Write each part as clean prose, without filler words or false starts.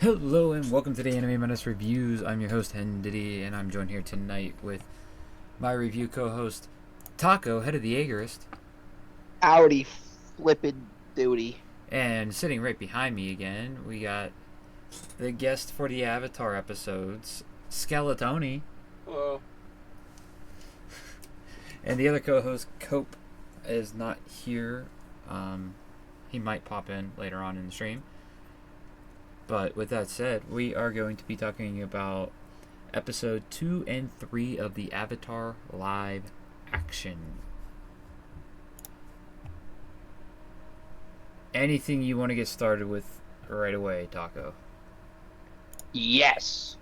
Hello and welcome to the Anime Menace Reviews. I'm your host HenDiddy, and I'm joined here tonight with my review co-host Taco, head of the Jaegerist. Howdy, flippin' duty. And sitting right behind me again, we got the guest for the Avatar episodes, Skeletony. Hello. And the other co-host, Cope, is not here. He might pop in later on in the stream. But with that said, we are going to be talking about episode 2 and 3 of the Avatar live action. Anything you want to get started with right away, Taco? Yes.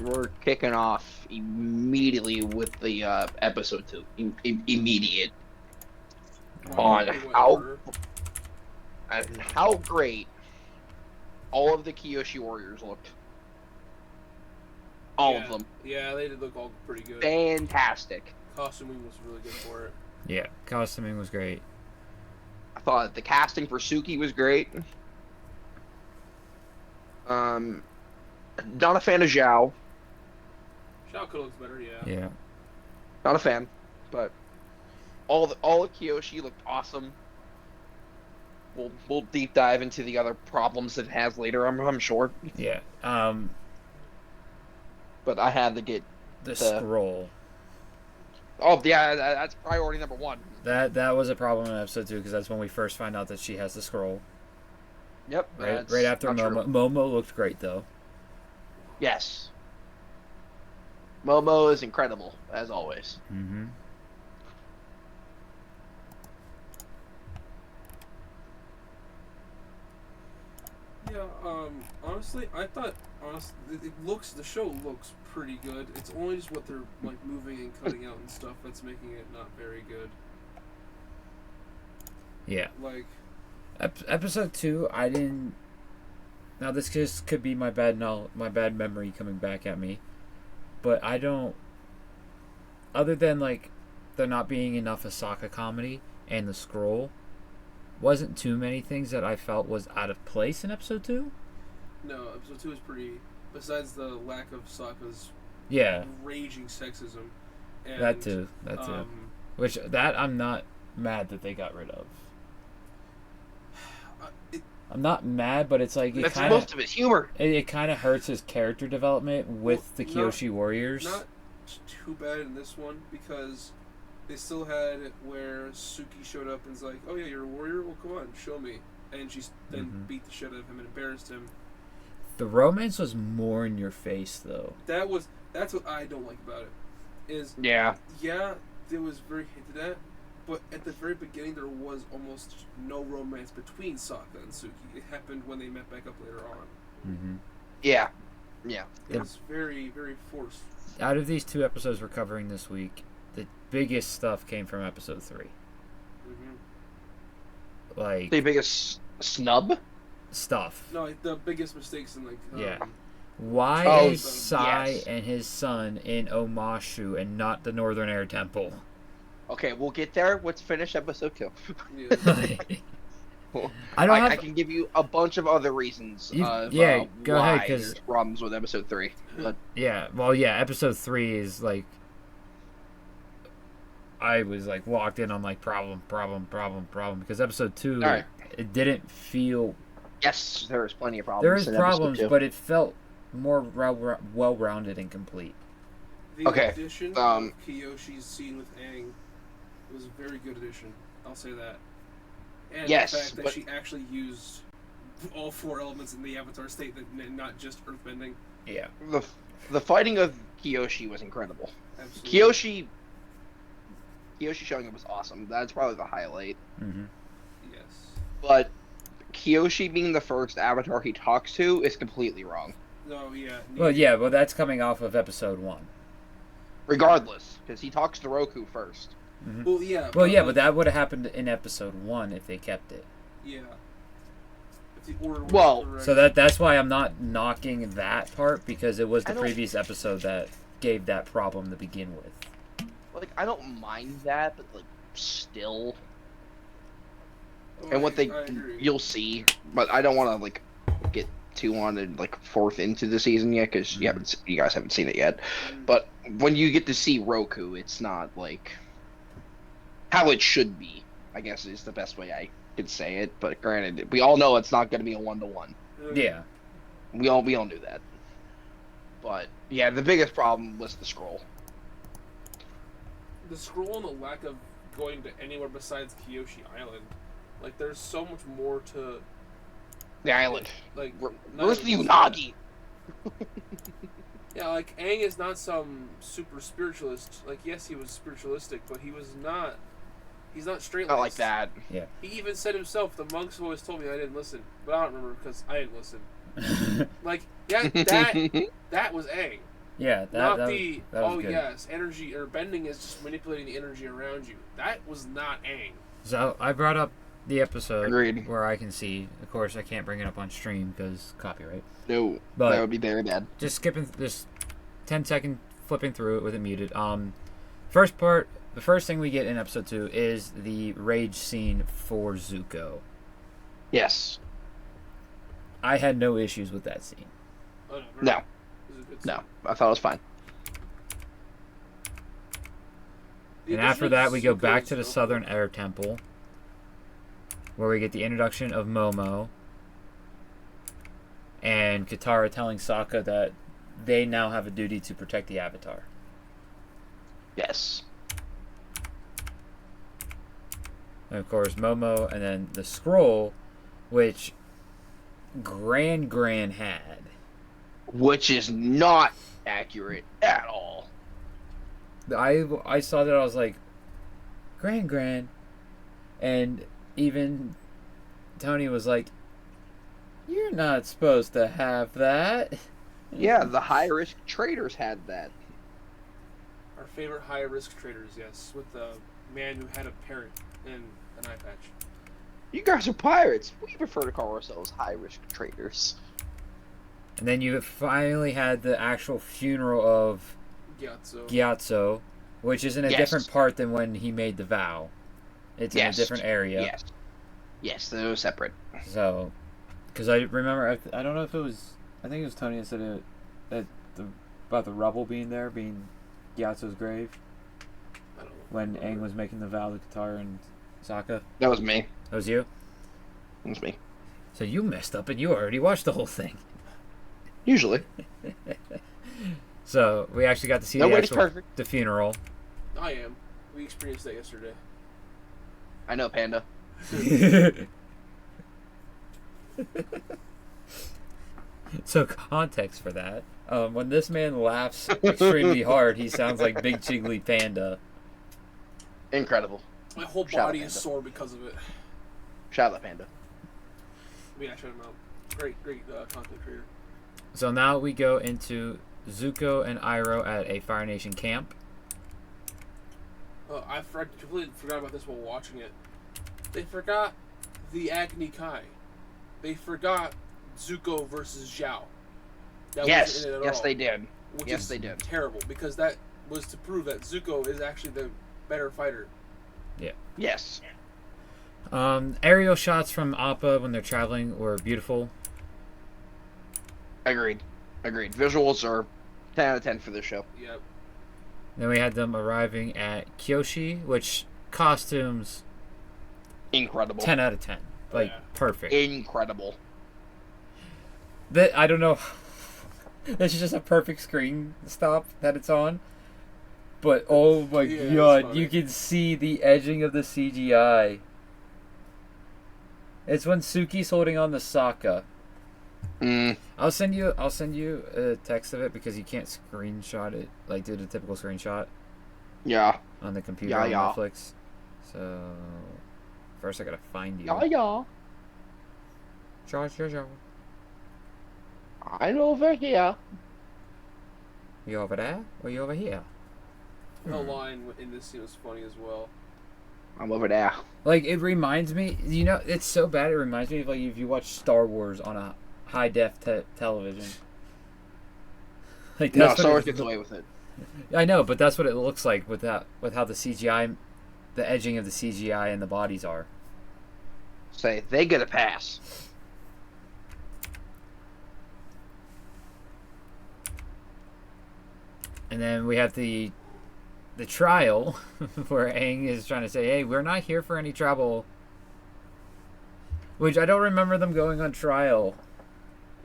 We're kicking off immediately with the episode 2. Immediate. On how great all of the Kyoshi warriors looked. All of them. Yeah, they did look all pretty good. Fantastic. Costuming was really good for it. Yeah, costuming was great. I thought the casting for Suki was great. Not a fan of Zhao. Shao Kahn looks better, yeah. Yeah. Not a fan, but all of Kyoshi looked awesome. We'll deep dive into the other problems it has later. I'm sure. Yeah. But I had to get the scroll. Oh yeah, that's priority number one. That was a problem in episode 2 because that's when we first find out that she has the scroll. Yep. Right after Momo. Momo looked great though. Yes. Momo is incredible as always. Mm-hmm. Yeah, honestly, I thought, the show looks pretty good. It's only just what they're, like, moving and cutting out and stuff that's making it not very good. Yeah. Like... Episode 2, I didn't... Now, this just could be my bad memory coming back at me. But I don't... Other than, like, there not being enough Asaka comedy and the scroll, wasn't too many things that I felt was out of place in episode 2. No, episode 2 is pretty... Besides the lack of Sokka's raging sexism. And, that too. Which, that I'm not mad that they got rid of. I'm not mad, but it's like... That's most of his humor. It kind of hurts his character development with the Kyoshi warriors. Not too bad in this one, because they still had it where Suki showed up and's like, oh yeah, you're a warrior? Well, come on, show me. And she then beat the shit out of him and embarrassed him. The romance was more in your face, though. That's what I don't like about it. Yeah, it was very hinted at, but at the very beginning there was almost no romance between Sokka and Suki. It happened when they met back up later on. Mm-hmm. Yeah. It was very, very forced. Out of these 2 episodes we're covering this week, the biggest stuff came from episode 3. Mm-hmm. Like... The biggest snub? Stuff. No, like the biggest mistakes in, like... Why is Sai and his son in Omashu and not the Northern Air Temple? Okay, we'll get there. Let's finish episode 2. Yeah. I can give you a bunch of other reasons. Go ahead, because there's problems with episode 3. But... episode 3 is like... I was like walked in on like problem, because episode 2, it didn't feel... Yes, there was plenty of problems. There is problems, but it felt more well-rounded and complete. The addition of Kiyoshi's scene with Aang was a very good addition. I'll say that. And the fact that she actually used all 4 elements in the Avatar state, and not just earthbending. Yeah. The fighting of Kiyoshi was incredible. Absolutely. Kiyoshi showing up was awesome. That's probably the highlight. Mm-hmm. Yes. But Kiyoshi being the first Avatar he talks to is completely wrong. No, yeah. Well, that's coming off of episode 1. Regardless, because he talks to Roku first. Mm-hmm. Well, yeah. But that would have happened in episode 1 if they kept it. Yeah. If the order was correct. So that's why I'm not knocking that part, because it was the previous episode that gave that problem to begin with. Like, I don't mind that, but like, still. Oh, And what you'll see, but I don't want to like get 2 on and like 4th into the season yet, because you guys haven't seen it yet. But when you get to see Roku, it's not like how it should be, I guess is the best way I could say it. But granted, we all know it's not going to be a 1-to-1. Yeah. We all knew that. But yeah, the biggest problem was the scroll. The scroll and the lack of going to anywhere besides Kyoshi Island. Like, there's so much more to the island. Like, where's the Unagi? Yeah, like, Aang is not some super spiritualist. Like, yes, he was spiritualistic, but he was not. He's not straight. Not like that. Yeah. He even said himself, the monks always told me I didn't listen, but I don't remember because I didn't listen. Like, yeah, that was Aang. Yeah, that was good. Yes, energy or bending is just manipulating the energy around you. That was not Aang. So I brought up the episode Agreed. Where I can see. Of course, I can't bring it up on stream because copyright. No, but that would be very bad. Just skipping, just 10-second flipping through it with it muted. First part, the first thing we get in episode 2 is the rage scene for Zuko. Yes. I had no issues with that scene. Oh, no. No, I thought it was fine. And after that, we go back to the Southern Air Temple, where we get the introduction of Momo and Katara telling Sokka that they now have a duty to protect the Avatar. Yes. And of course, Momo, and then the scroll, which Gran had. Which is not accurate at all. I saw that, I was like, Gran. And even Tony was like, you're not supposed to have that. Yeah, the high-risk traders had that. Our favorite high-risk traders, yes. With the man who had a parrot and an eye patch. You guys are pirates. We prefer to call ourselves high-risk traders. And then you finally had the actual funeral of Gyatso, which is in a different part than when he made the vow. It's in a different area. Yes, they were separate. So, because I remember, I don't know if it was, I think it was Tony that said about the rubble being there, being Gyatso's grave. I don't know. When Aang was making the vow to Katara and Sokka. That was me. That was you? That was me. So you messed up and you already watched the whole thing. Usually. So we actually got to see the funeral. I am. We experienced that yesterday. I know, Panda. So context for that. When this man laughs extremely hard, he sounds like Big Chiggly Panda. Incredible. My whole body is sore because of it. Shout out, Panda. Yeah, shout him out. Great content creator. So now we go into Zuko and Iroh at a Fire Nation camp. I completely forgot about this while watching it. They forgot the Agni Kai. They forgot Zuko versus Zhao. Yes, they did. Which they did. Terrible, because that was to prove that Zuko is actually the better fighter. Yeah. Yes. Aerial shots from Appa when they're traveling were beautiful. Agreed. Visuals are 10 out of 10 for this show. Yep. Then we had them arriving at Kyoshi, which costumes... Incredible. 10 out of 10. Perfect. Incredible. I don't know. This is just a perfect screen stop that it's on. But, oh my god, you can see the edging of the CGI. It's when Suki's holding on to Sokka. I'll send you a text of it because you can't screenshot it, like do the typical screenshot. Yeah. On the computer on Netflix. So first I gotta find you. Yeah. Sure. I'm over here. You over there or you over here? The line in this scene was funny as well. I'm over there. Like, it reminds me, it's so bad it reminds me of, like, if you watch Star Wars on a high-def television. Like, no, Star Wars gets away with it. I know, but that's what it looks like with how the CGI, the edging of the CGI and the bodies are. Say, they get a pass. And then we have the trial where Aang is trying to say, hey, we're not here for any trouble. Which I don't remember them going on trial.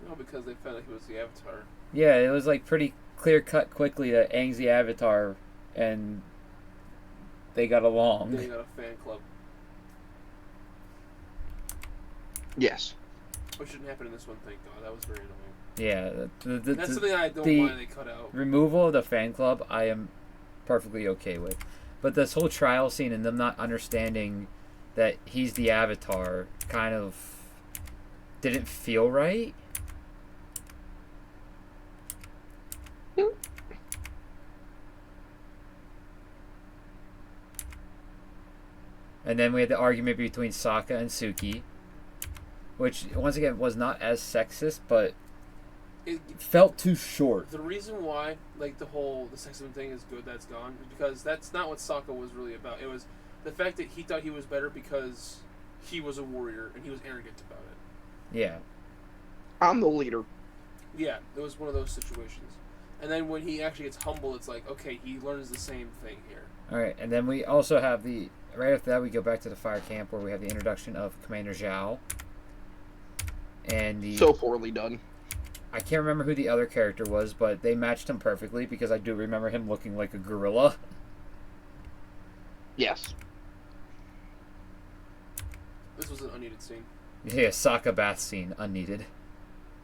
No, because they found out he was the Avatar. Yeah, it was like pretty clear cut quickly that Aang's the Avatar and they got along. They got a fan club. Yes. Which didn't happen in this one, thank God. That was very annoying. Yeah. That's something I don't mind they cut out. Removal of the fan club, I am perfectly okay with. But this whole trial scene and them not understanding that he's the Avatar kind of didn't feel right. And then we had the argument between Sokka and Suki, which, once again, was not as sexist, but it felt too short. The reason why, like, the sexism thing is good that's gone is because that's not what Sokka was really about. It was the fact that he thought he was better because he was a warrior and he was arrogant about it. Yeah. I'm the leader. Yeah, it was one of those situations. And then when he actually gets humble, it's like, okay, he learns the same thing here. Alright, and then we also have right after that, we go back to the fire camp where we have the introduction of Commander Zhao. And so poorly done. I can't remember who the other character was, but they matched him perfectly because I do remember him looking like a gorilla. Yes. This was an unneeded scene. Yeah, Sokka bath scene, unneeded.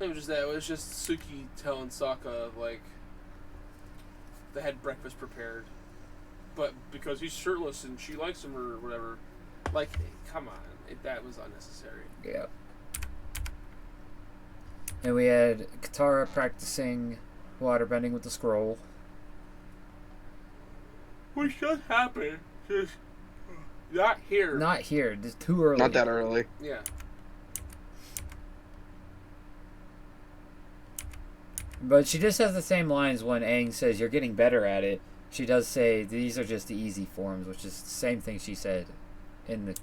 It was just that. It was just Suki telling Sokka, like, they had breakfast prepared. But because he's shirtless and she likes him or whatever, like, come on. That was unnecessary. Yeah. And we had Katara practicing waterbending with the scroll. Which does happen. Just not here. Not here. Just too early. Not that early. Yeah. But she just has the same lines when Aang says, you're getting better at it. She does say, these are just the easy forms, which is the same thing she said in the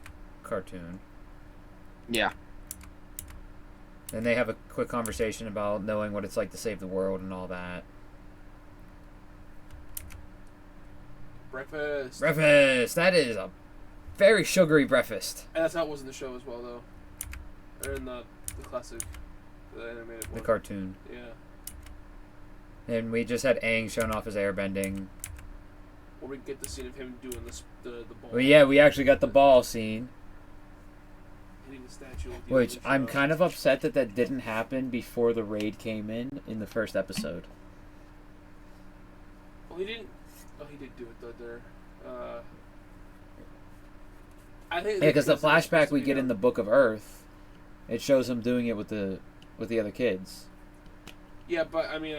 cartoon. Yeah. And they have a quick conversation about knowing what it's like to save the world and all that. Breakfast. Breakfast! That is a very sugary breakfast. And that's how it was in the show as well, though. Or in the classic, the animated one. The cartoon. Yeah. And we just had Aang showing off his airbending. Or we get the scene of him doing the ball. Well, yeah, we actually got the ball scene. Hitting the statue with the Which, I'm kind of upset that didn't happen before the raid came in the first episode. Well, he didn't... Oh, he did do it, though, there. I think... Yeah, because the flashback we get in the Book of Earth, it shows him doing it with the other kids. Yeah, but, I mean,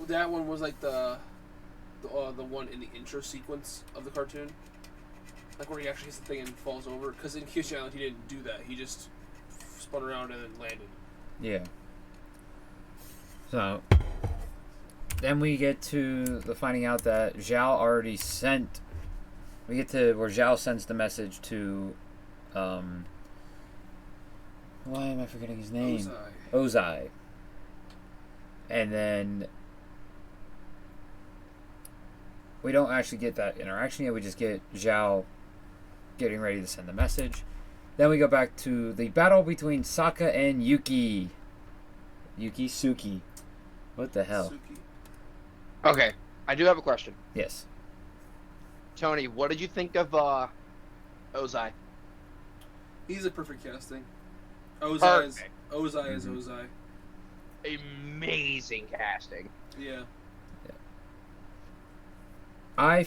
that one was like the one in the intro sequence of the cartoon, like where he actually hits the thing and falls over. Because in Kyushu Island he didn't do that. He just spun around and then landed. Yeah. So then we get to the finding out that Zhao already sent. We get to where Zhao sends the message to. Why am I forgetting his name? Ozai. And then we don't actually get that interaction yet. We just get Zhao getting ready to send the message. Then we go back to the battle between Sokka and Yuki. Suki. What the hell? Suki. Okay, I do have a question. Yes. Tony, what did you think of Ozai? He's a perfect casting. Ozai is mm-hmm. Ozai. Amazing casting. Yeah. I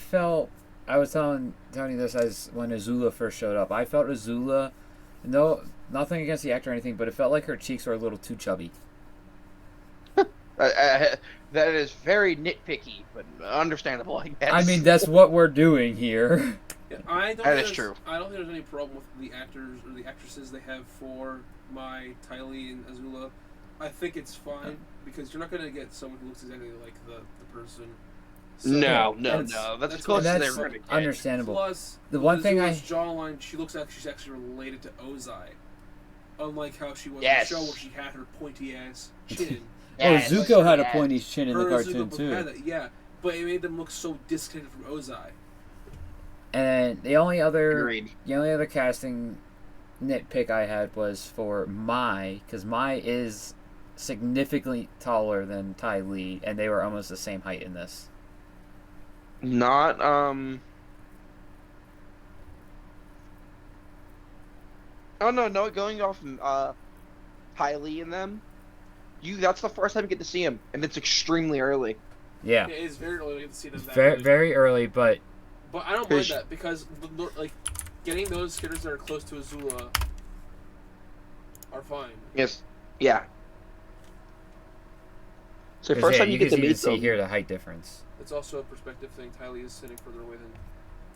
was telling Tony this as when Azula first showed up. I felt Azula, no, nothing against the actor or anything, but it felt like her cheeks were a little too chubby. That is very nitpicky, but understandable, I guess. I mean, that's what we're doing here. Yeah, that is true. I don't think there's any problem with the actors or the actresses they have for Mai, Tylee, and Azula. I think it's fine because you're not going to get someone who looks exactly like the person. So no. That's close to their that's understandable. Plus, the one thing Azula's jawline, she looks like she's actually related to Ozai, unlike how she was in the show where she had her pointy ass chin. Yes, Zuko had a yes. pointy chin in the Her and cartoon Zuko too. had that, yeah, but it made them look so disconnected from Ozai. And the only other Agreed. casting nitpick I had was for Mai, because Mai is significantly taller than Ty Lee, and they were almost the same height in this. Not Oh no, going off Ty Lee and them. That's the first time you get to see him, and it's extremely early. Yeah. It is very early to see them that Very, early. very early, but I don't mind that because like getting those characters that are close to Azula are fine. Yes. Yeah. So first time you get to meet see them. here the height difference. It's also a perspective thing. Ty Lee is sitting further away than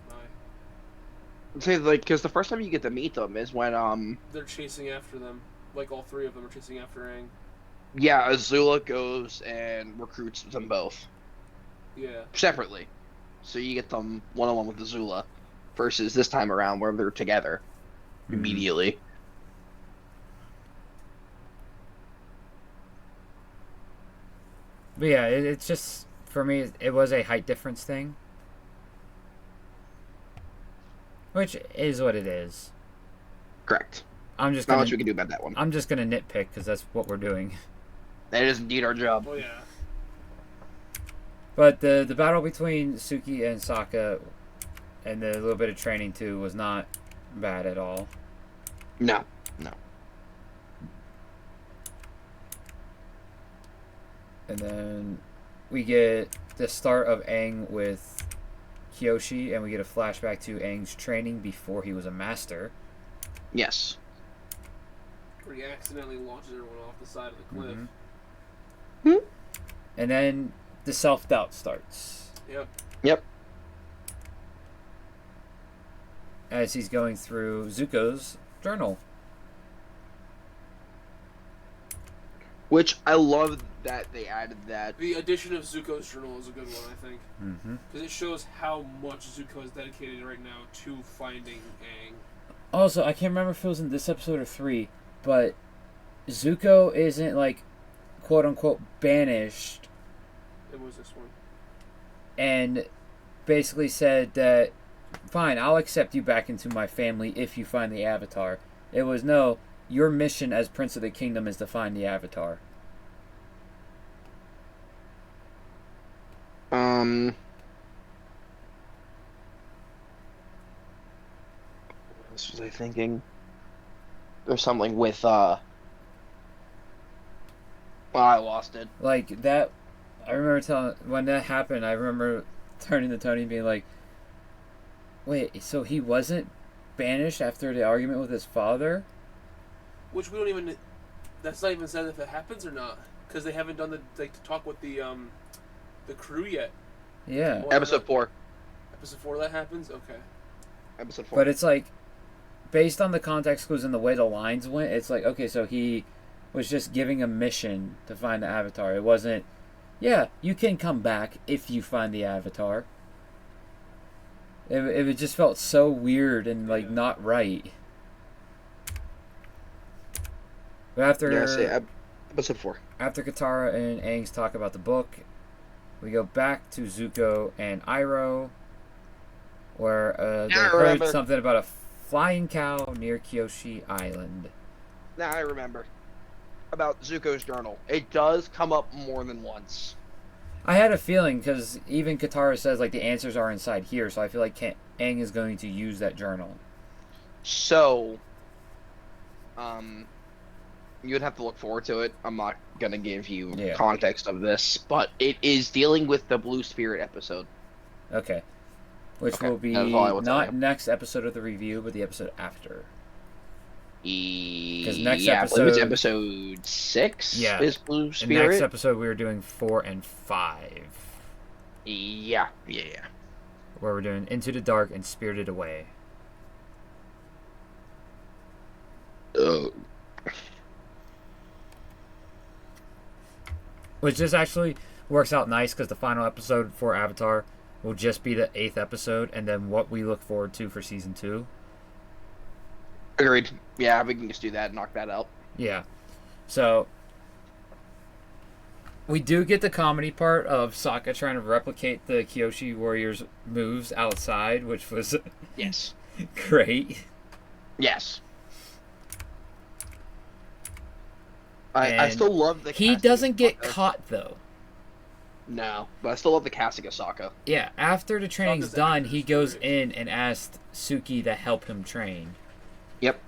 Mai. Say because the first time you get to meet them is when they're chasing after them. Like all three of them are chasing after Aang. Yeah, Azula goes and recruits them both. Yeah. Separately. So you get them one-on-one with Azula versus this time around where they're together immediately. But yeah, it's just, for me, it was a height difference thing. Which is what it is. Correct. I'm just Not gonna, much we can do about that one. I'm just gonna nitpick because that's what we're doing. That is indeed our job. Oh yeah. But the battle between Suki and Sokka and the little bit of training too was not bad at all. No. And then we get the start of Aang with Kyoshi, and we get a flashback to Aang's training before he was a master. Yes. Where he accidentally launches everyone off the side of the cliff. Mm-hmm. And then the self-doubt starts. Yep. As he's going through Zuko's journal. Which I love that they added that. The addition of Zuko's journal is a good one, I think. Mm-hmm. Because it shows how much Zuko is dedicated right now to finding Aang. Also, I can't remember if it was in this episode or 3, but Zuko isn't, like, quote-unquote banished. It was this one. And basically said that, fine, I'll accept you back into my family if you find the Avatar. It was, no, your mission as Prince of the Kingdom is to find the Avatar. What else was I thinking? There's something with well, I lost it. Like, that, I remember when that happened, I remember turning to Tony and being like, wait, so he wasn't banished after the argument with his father? Which we don't even, that's not even said if it happens or not. Because they haven't done the talk with the crew yet. Yeah. Episode 4. Episode 4 that happens? Okay. Episode 4. But it's like, based on the context clues and the way the lines went, it's like, okay, so he was just giving a mission to find the Avatar. It wasn't, yeah, you can come back if you find the Avatar. It just felt so weird and, like, not right. But after episode 4. After Katara and Aang's talk about the book, we go back to Zuko and Iroh, where they heard something about a flying cow near Kyoshi Island. Now I remember about Zuko's journal. It does come up more than once. I had a feeling, because even Katara says, like, the answers are inside here, so I feel like Aang is going to use that journal. So, you would have to look forward to it. I'm not going to give you context of this, but it is dealing with the Blue Spirit episode. Okay. Which will be not next episode of the review, but the episode after. Because next I believe it's episode 6 is Blue Spirit. The next episode we were doing 4 and 5. Yeah. Where we're doing Into the Dark and Spirited Away. Which just actually works out nice, because the final episode for Avatar will just be the 8th episode, and then what we look forward to for season 2. Agreed. Yeah, we can just do that and knock that out. Yeah. So, We do get the comedy part of Sokka trying to replicate the Kyoshi Warriors' moves outside, which was yes, great. Yes. I still love the. He doesn't get caught though. No, but I still love the casting of Sokka. Yeah, after the training's done, he goes in and asks Suki to help him train. Yep.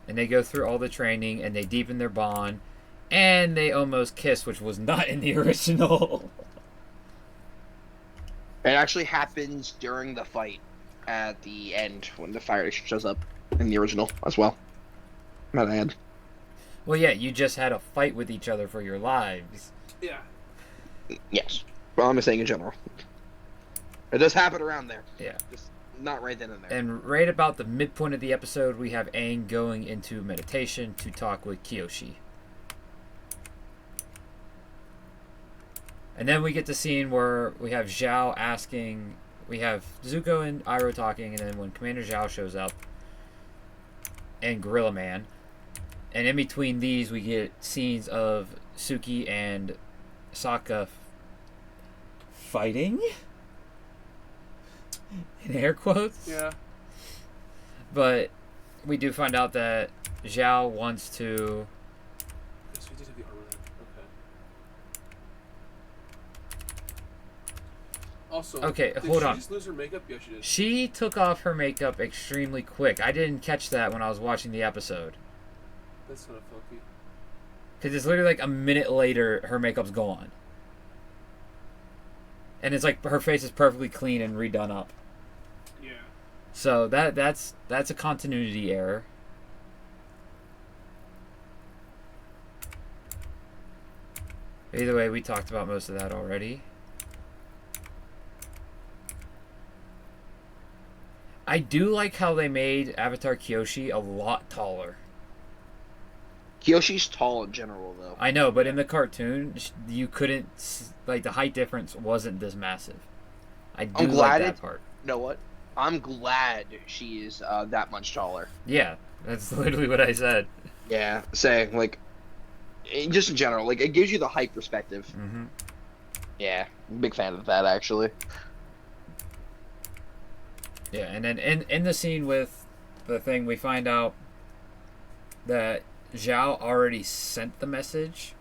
And they go through all the training, and they deepen their bond, and they almost kiss, which was not in the original. It actually happens during the fight at the end when the Fire Nation shows up in the original as well. Not ad. Well, yeah, you just had a fight with each other for your lives. Yeah. Yes. Well, I'm just saying in general. It does happen around there. Yeah. Just not right then and there. And right about the midpoint of the episode, we have Aang going into meditation to talk with Kyoshi. And then we get the scene where we have Zhao asking... We have Zuko and Iroh talking, and then when Commander Zhao shows up, and Gorilla Man... And in between these, we get scenes of Suki and Sokka fighting? In air quotes? Yeah. But we do find out that Zhao wants to... Yes, we did have the armor then. Okay. Also, okay, hold on. Did she just lose her makeup? Yes, she did. She took off her makeup extremely quick. I didn't catch that when I was watching the episode. That's kind of funky. Because it's literally like a minute later, her makeup's gone. And it's like her face is perfectly clean and redone up. Yeah. So that's a continuity error. Either way, we talked about most of that already. I do like how they made Avatar Kyoshi a lot taller. Kyoshi's tall in general, though. I know, but in the cartoon, you couldn't... Like, the height difference wasn't this massive. I do like that part. You know what? I'm glad she is that much taller. Yeah, that's literally what I said. Yeah, saying, like... Just in general, like, it gives you the height perspective. Mm-hmm. Yeah, I'm a big fan of that, actually. Yeah, and then in the scene with the thing, we find out that Zhao already sent the message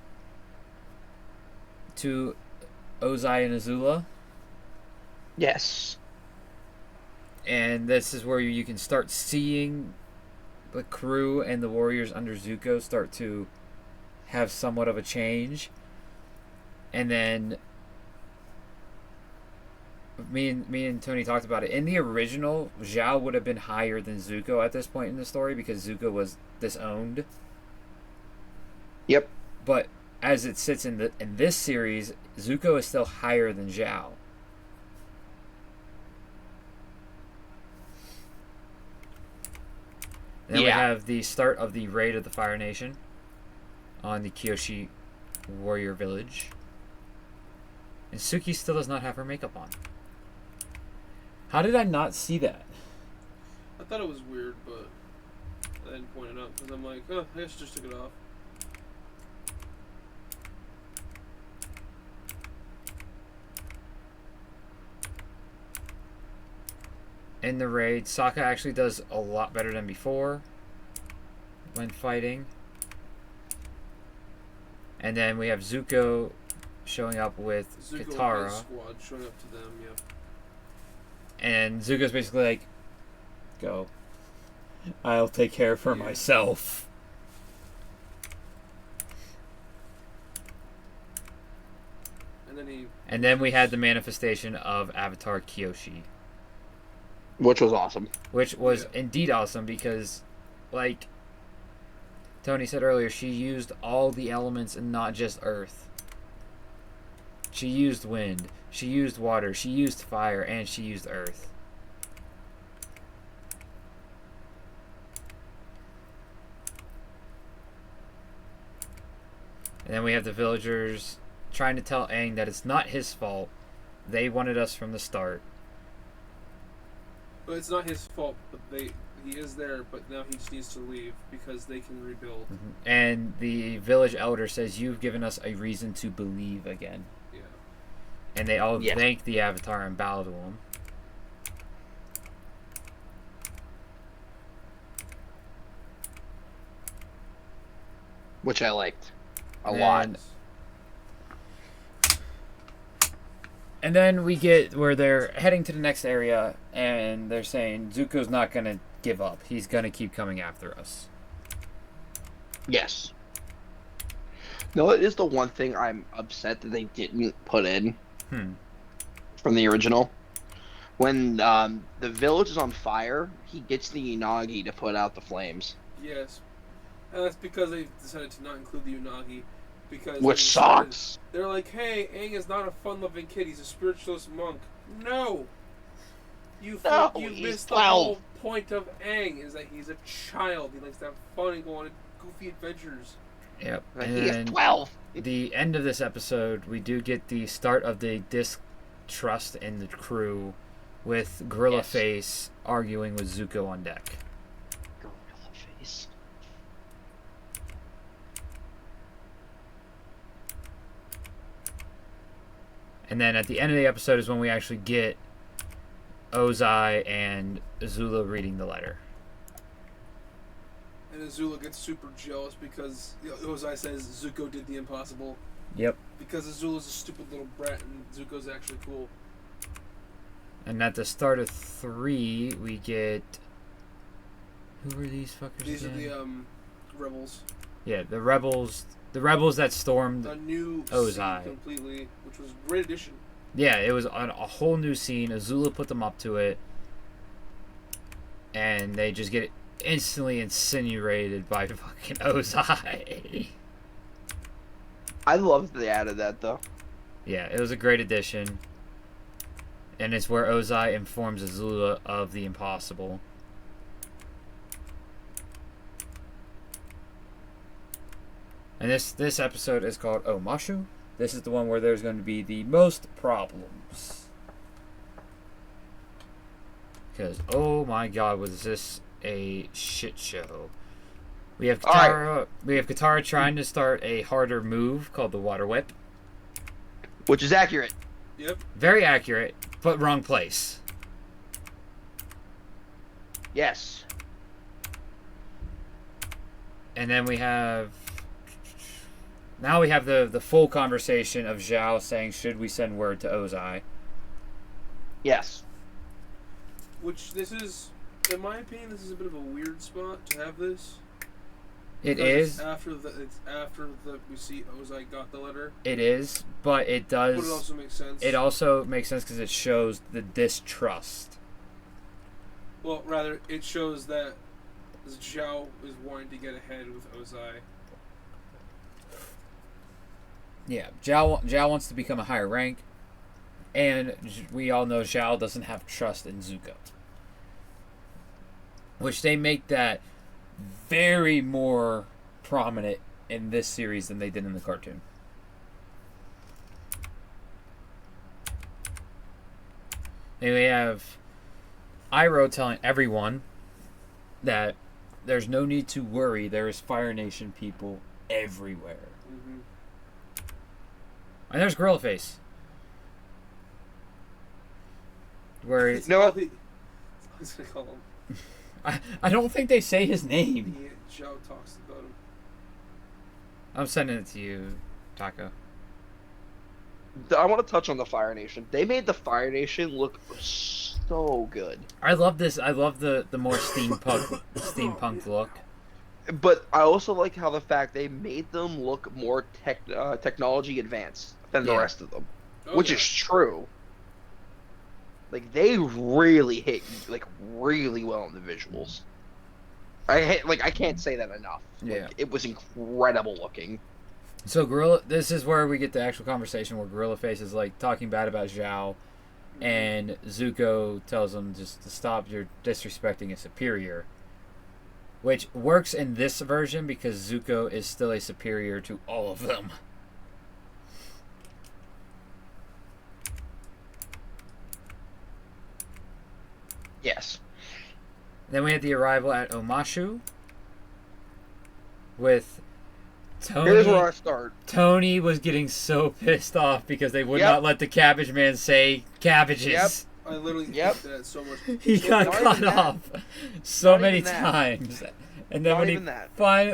to Ozai and Azula. Yes. And this is where you can start seeing the crew and the warriors under Zuko start to have somewhat of a change. And then me and Tony talked about it. In the original, Zhao would have been higher than Zuko at this point in the story because Zuko was disowned. Yep. But as it sits in this series, Zuko is still higher than Zhao. And then we have the start of the raid of the Fire Nation on the Kyoshi warrior village. And Suki still does not have her makeup on. How did I not see that? I thought it was weird, but I didn't point it out because I'm like, oh, I guess I just took it off. In the raid, Sokka actually does a lot better than before when fighting. And then we have Zuko showing up with Katara. And his squad showing up to them, yeah. And Zuko's basically like, go. I'll take care for myself. And then we had the manifestation of Avatar Kyoshi. Which was awesome. Which was indeed awesome because, like Tony said earlier, she used all the elements and not just earth. She used wind, she used water, she used fire, and she used earth. And then we have the villagers trying to tell Aang that it's not his fault. They wanted us from the start. But it's not his fault, but He is there, but now he just needs to leave because they can rebuild. Mm-hmm. And the village elder says, "You've given us a reason to believe again." Yeah. And they all thank the Avatar and bow to him. Which I liked a lot. And then we get where they're heading to the next area, and they're saying Zuko's not going to give up. He's going to keep coming after us. Yes. No, it is the one thing I'm upset that they didn't put in from the original. When the village is on fire, he gets the Unagi to put out the flames. Yes. And that's because they decided to not include the Unagi. Which sucks. They're like, hey, Aang is not a fun-loving kid. He's a spiritualist monk. No! You missed the whole point of Aang, is that he's a child. He likes to have fun and go on goofy adventures. Yep. And he is 12. The end of this episode, we do get the start of the distrust in the crew with Gorilla Face arguing with Zuko on deck. Gorilla Face. And then at the end of the episode is when we actually get Ozai and Azula reading the letter. And Azula gets super jealous because Ozai says Zuko did the impossible. Yep. Because Azula's a stupid little brat and Zuko's actually cool. And at the start of 3, we get... Who are these fuckers These again? are the rebels. Yeah, the rebels. The rebels that stormed a new Ozai. Scene completely, which was a great addition. Yeah, it was a whole new scene. Azula put them up to it. And they just get instantly incinerated by fucking Ozai. I loved the added that, though. Yeah, it was a great addition. And it's where Ozai informs Azula of the impossible. And this episode is called Omashu. This is the one where there's going to be the most problems. Because, oh my god, was this a shit show. We have Katara, Katara trying to start a harder move called the Water Whip. Which is accurate. Yep. Very accurate, but wrong place. Yes. And then we have... Now we have the full conversation of Zhao saying, should we send word to Ozai? Yes. Which this is, in my opinion, this is a bit of a weird spot to have this. It is. It's after we see Ozai got the letter. It is, but it does... But it also makes sense. It also makes sense because it shows the distrust. Well, rather, it shows that Zhao is wanting to get ahead with Ozai. Yeah, Zhao wants to become a higher rank, and we all know Zhao doesn't have trust in Zuko. Which they make that very more prominent in this series than they did in the cartoon. And we have Iroh telling everyone that there's no need to worry, there is Fire Nation people everywhere. Mm-hmm. And there's Gorilla Face. Where it's... No, I was going to call him. I don't think they say his name. Yeah, Zhao talks about him. I'm sending it to you, Taco. I want to touch on the Fire Nation. They made the Fire Nation look so good. I love this. I love the more steampunk look. But I also like how the fact they made them look more technology advanced than the rest of them, which is true. Like they really hit really well in the visuals. I can't say that enough. Yeah, it was incredible looking. So this is where we get the actual conversation where Gorilla Face is like talking bad about Zhao, and Zuko tells him just to stop. You're disrespecting a superior. Which works in this version because Zuko is still a superior to all of them. Yes. Then we had the arrival at Omashu with Tony. Here's where I start. Tony was getting so pissed off because they would not let the Cabbage Man say cabbages. Yep. I literally hate that so much. He got cut off so many times. And then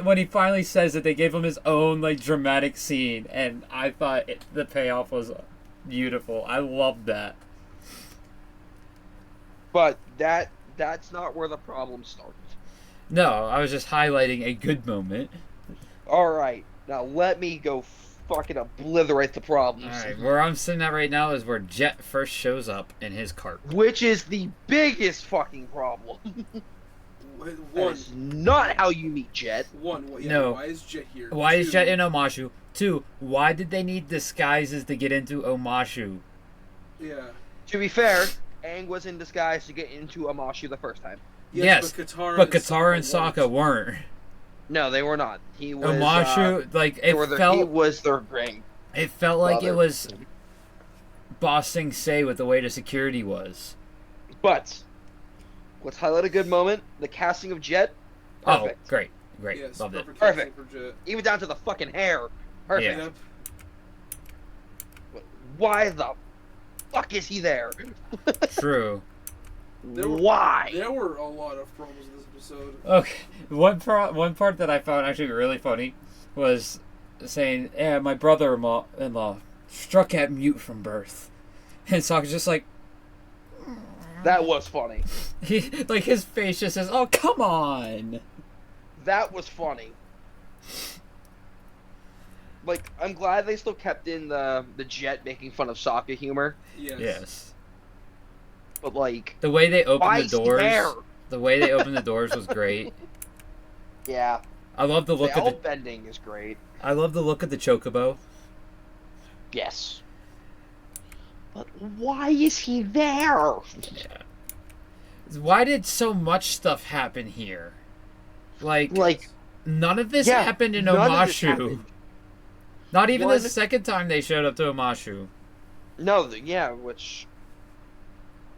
when he finally says that, they gave him his own like dramatic scene, and I thought the payoff was beautiful. I loved that. But that's not where the problem started. No, I was just highlighting a good moment. Alright, now let me go fucking obliterate the problems. Alright, where I'm sitting at right now is where Jet first shows up in his cart. Which is the biggest fucking problem. That is not how you meet Jet. Why is Jet here? Why is Jet in Omashu? 2, why did they need disguises to get into Omashu? Yeah. To be fair, Aang was in disguise to get into Omashu the first time. Yes, but Katara and Sokka weren't. No, they were not. He was Omashu, like he was their ring. It felt like it was bossing Say with the way the security was. But let's highlight a good moment. The casting of Jet. Perfect. Oh, great. Yes, loved it. Perfect. Even down to the fucking hair. Perfect. Yeah. Why the fuck is he there? True. Why? There were a lot of problems in this episode. Okay, one part that I found actually really funny was saying, "Yeah, my brother-in-law struck at mute from birth," and Sokka's just like, that was funny. He like his face just says, "Oh, come on." That was funny. Like, I'm glad they still kept in the Jet making fun of Sokka humor. Yes. But like the way they opened the doors was great. Yeah. I love the look of the bending is great. I love the look of the chocobo. Yes. But why is he there? Yeah. Why did so much stuff happen here? Like none of this happened in Omashu. Not even the second time they showed up to Omashu. No, which...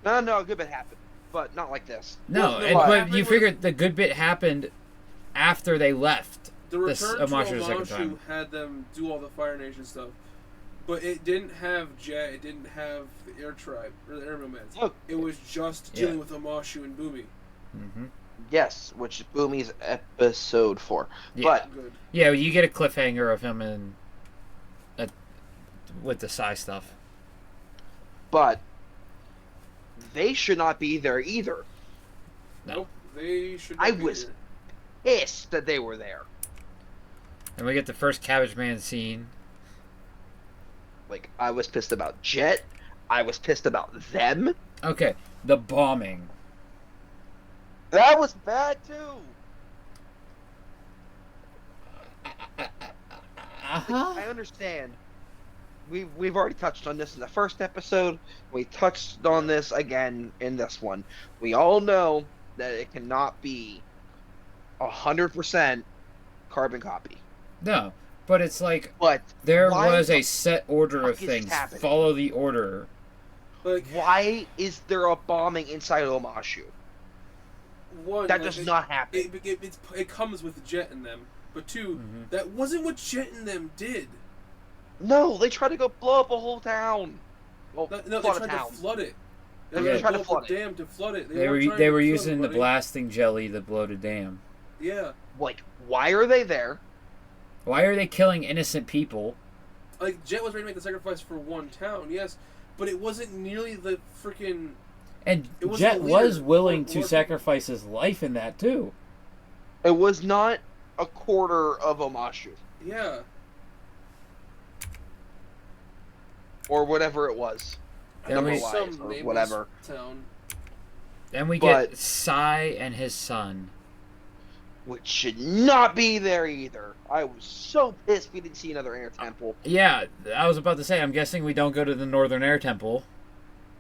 No, a good bit happened. But not like this. But you figured the good bit happened after they left. The return to Omashu the second time had them do all the Fire Nation stuff. But it didn't have Jet, it didn't have the Air Tribe, or the Air Nomads. Oh. It was just dealing with Omashu and Bumi. Mm-hmm. Yes, which Bumi's episode 4. Yeah. But good. Yeah, you get a cliffhanger of him with the Psy stuff. But they should not be there either. No. They should not be was pissed that they were there. And we get the first Cabbage Man scene. Like, I was pissed about Jet. I was pissed about them. Okay, the bombing. That was bad, too. I understand. We've already touched on this in the first episode. We touched on this again in this one. We all know that it cannot be 100% carbon copy. No, but it's like there was a set order of things. Follow the order. Like, why is there a bombing inside Omashu? That does not happen. It comes with Jet in them. But 2, that wasn't what Jet and them did. No, they tried to go blow up a whole town. Well, no, they tried to flood it. They tried to flood the dam to flood it. They were using the blasting jelly to blow the dam. Yeah. Like, why are they there? Why are they killing innocent people? Like, Jet was ready to make the sacrifice for one town, yes, but it wasn't nearly the freaking... And Jet was willing to sacrifice his life in that, too. It was not a quarter of Omashu. Yeah. Or whatever it was. Then we whatever. Town. Then we get Psy and his son. Which should not be there either. I was so pissed we didn't see another air temple. Yeah, I was about to say, I'm guessing we don't go to the Northern Air Temple.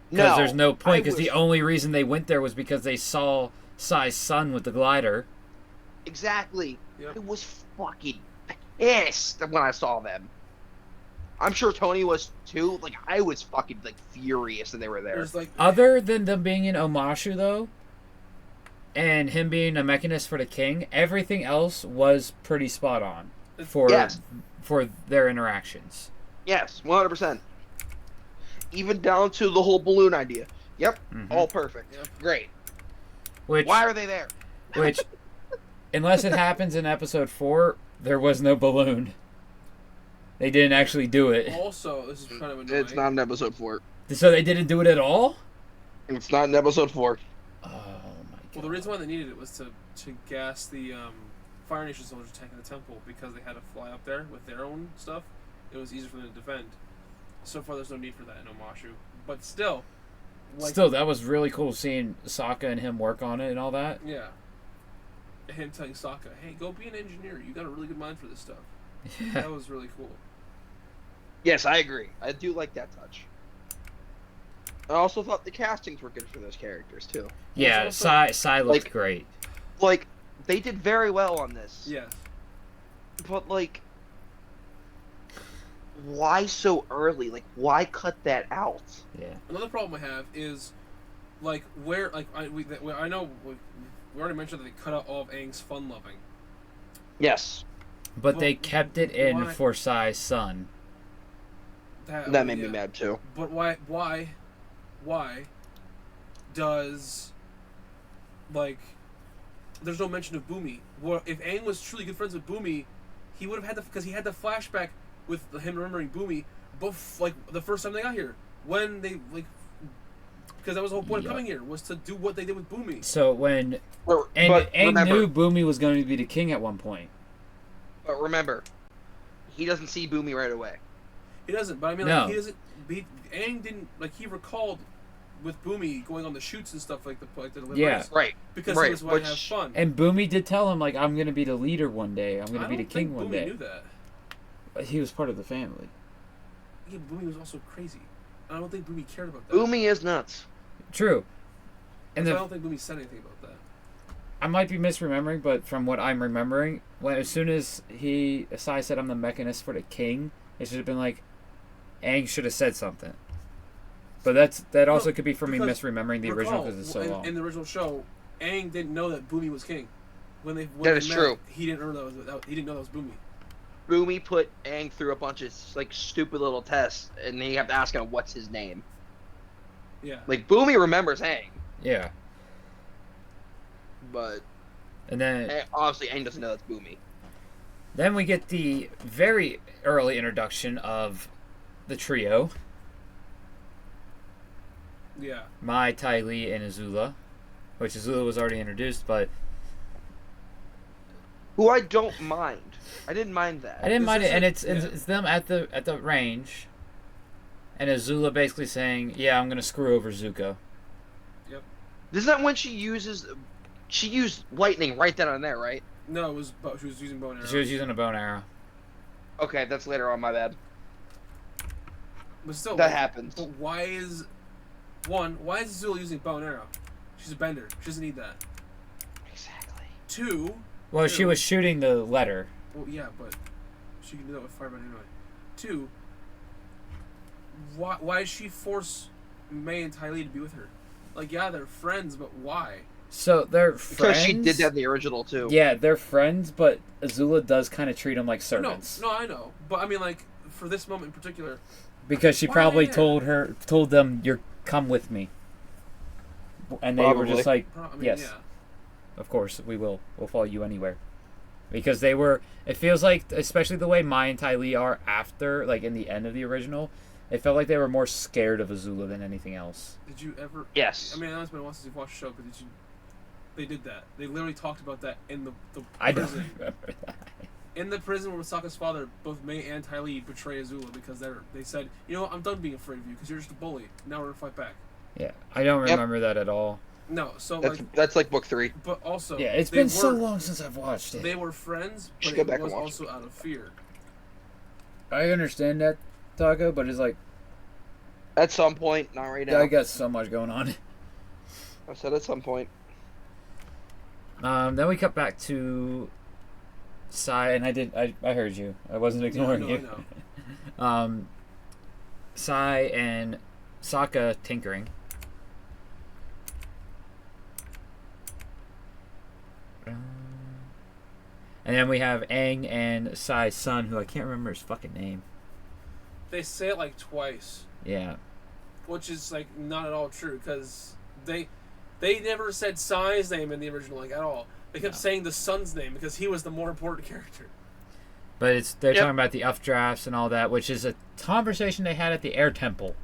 Because there's no point, because the only reason they went there was because they saw Psy's son with the glider. Exactly. Yep. I was fucking pissed when I saw them. I'm sure Tony was too. Like, I was fucking, furious that they were there. Other than them being in Omashu, though, and him being a mechanist for the king, everything else was pretty spot on for their interactions. Yes, 100%. Even down to the whole balloon idea. Yep, all perfect. Yep. Great. Why are they there? Which, unless it happens in episode 4, there was no balloon. They didn't actually do it. Also, this is kind of annoying. It's not in episode 4. So they didn't do it at all? It's not in episode 4. Oh my god. Well, the reason why they needed it was to gas the Fire Nation soldiers attacking the temple, because they had to fly up there with their own stuff. It was easier for them to defend. So far, there's no need for that in Omashu. But still... that was really cool seeing Sokka and him work on it and all that. Yeah. Him telling Sokka, hey, go be an engineer. You got a really good mind for this stuff. Yeah. That was really cool. Yes, I agree. I do like that touch. I also thought the castings were good for those characters, too. Yeah, Sai looked great. Like, they did very well on this. Yeah. But, like... why so early? Like, why cut that out? Yeah. Another problem I have is, like, where, like, I know we already mentioned that they cut out all of Aang's fun loving. Yes. But they kept it in for Sai's son. That made me mad too. But why does, like, there's no mention of Boomy? Well, if Aang was truly good friends with Boomy, he would have had because he had the flashback with him remembering Boomy, like the first time they got here, when they because that was the whole point of coming here, was to do what they did with Boomy. So when Aang knew Boomy was going to be the king at one point. But remember, he doesn't see Boomy right away. He doesn't, but I mean, like, he doesn't. Aang didn't, like, he recalled with Boomy going on the shoots and stuff like the yeah, right, because he was wanting to have fun. And Boomy did tell him, like, I'm going to be the leader one day. I'm going to be the king one day. Boomy knew that. But he was part of the family. Yeah, Boomy was also crazy. I don't think Boomy cared about that. Boomy is nuts. True. And I don't think Boomy said anything about that. I might be misremembering, but from what I'm remembering, as soon as Sai said I'm the mechanist for the king, it should have been like, Aang should have said something. But that also could be from me misremembering the original because it's so long. In the original show, Aang didn't know that Boomy was king. When they met, true. He didn't know that was Boomy. Boomy put Aang through a bunch of like stupid little tests, and he kept asking him what's his name. Yeah. Like Boomy remembers Aang. Yeah. But then obviously Aang doesn't know that's Boomy. Then we get the very early introduction of the trio. Yeah. Mai, Ty Lee, and Azula, which Azula was already introduced, but who I don't mind. I didn't mind that. I didn't mind it, and it's them at the range, and Azula basically saying, "Yeah, I'm gonna screw over Zuko." Yep. Isn't that when she used lightning right then and there, right? No, she was using bow and arrow. She was using a bow and arrow. Okay, that's later on. My bad. But still, that happens. But why is Azula using bow and arrow? She's a bender. She doesn't need that. Exactly. 2. Well, she was shooting the letter. Well, yeah, but she can do that with firebend anyway. 2. Why does she force May and Ty Lee to be with her? Like, yeah, they're friends, but why? So they're friends. Because she did that in the original too. Yeah, they're friends, but Azula does kind of treat them like servants. No, I know, but I mean, like, for this moment in particular. Because she probably told them, "You're come with me," and they were just like, "Yes, yeah. Of course we will. We'll follow you anywhere." Because they were. It feels like, especially the way Mai and Ty Lee are after, like in the end of the original, it felt like they were more scared of Azula than anything else. Did you ever? Yes. I mean, I know it's been a while since you've watched the show, but did you? They did that. They literally talked about that in the prison. I don't remember that. In the prison where Sokka's father, both May and Ty Lee betray Azula because they said, you know what, I'm done being afraid of you because you're just a bully. Now we're gonna fight back. Yeah, I don't remember that at all. No, so that's like book 3. But also, yeah, it's been so long since I've watched it. They were friends, but it was also out of fear. I understand that, Taco, but it's like at some point, not right now. I got so much going on. I said at some point. Then we cut back to Sai, and I heard you. I wasn't ignoring you. I know. Sai and Sokka tinkering. And then we have Aang and Sai's son, who I can't remember his fucking name. They say it like twice. Yeah. Which is like not at all true, because they never said Sai's name in the original like at all. They kept saying the son's name because he was the more important character. But they're talking about the updrafts and all that, which is a conversation they had at the Air Temple.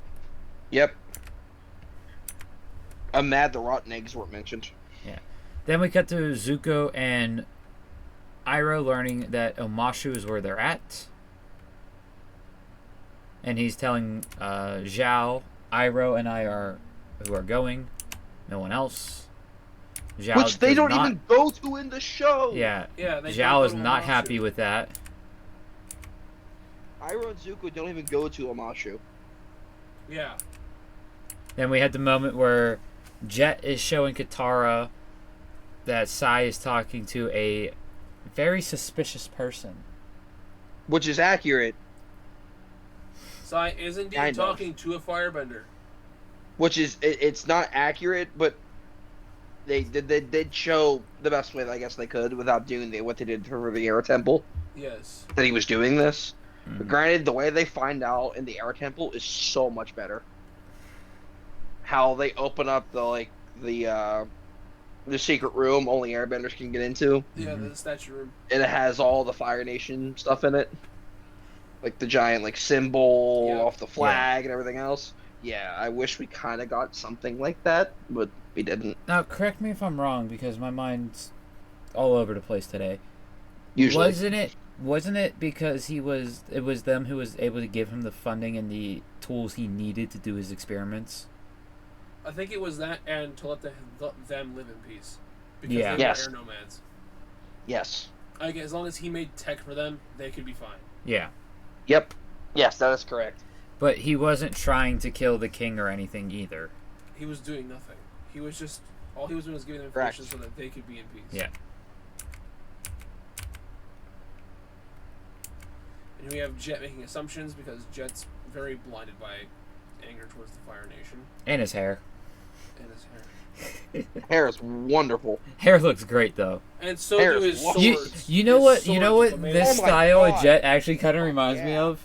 Yep. I'm mad the rotten eggs weren't mentioned. Yeah. Then we cut to Zuko and Iroh learning that Omashu is where they're at. And he's telling Zhao, Iroh and I are who are going. No one else. Zhao Which they don't even go to in the show. Yeah. Yeah. They Zhao is not happy with that. Iroh and Zuko don't even go to Omashu. Yeah. Then we had the moment where Jet is showing Katara that Sai is talking to a very suspicious person. Which is accurate. Sai is indeed talking to a firebender. Which is, it's not accurate, but they did show the best way I guess they could without doing what they did for the Air Temple. Yes. That he was doing this. Mm-hmm. But granted, the way they find out in the Air Temple is so much better. How they open up the secret room only airbenders can get into. Yeah, the statue room. And it has all the Fire Nation stuff in it. Like the giant symbol off the flag and everything else. Yeah, I wish we kind of got something like that, but we didn't. Now, correct me if I'm wrong, because my mind's all over the place today. Usually. Wasn't it because it was them who was able to give him the funding and the tools he needed to do his experiments? I think it was that, and to let them live in peace. Because Yeah. they were Yes. air nomads. Yes. Like, as long as he made tech for them, they could be fine. Yeah. Yep. Yes, that is correct. But he wasn't trying to kill the king or anything either. He was doing nothing. He was just... All he was doing was giving them information so that they could be in peace. Yeah. And we have Jet making assumptions because Jet's very blinded by anger towards the Fire Nation. And his hair. And his hair. Hair is wonderful. Hair looks great, though. And so do his swords. You know what this Oh my style of God. Jet actually kind of reminds me of?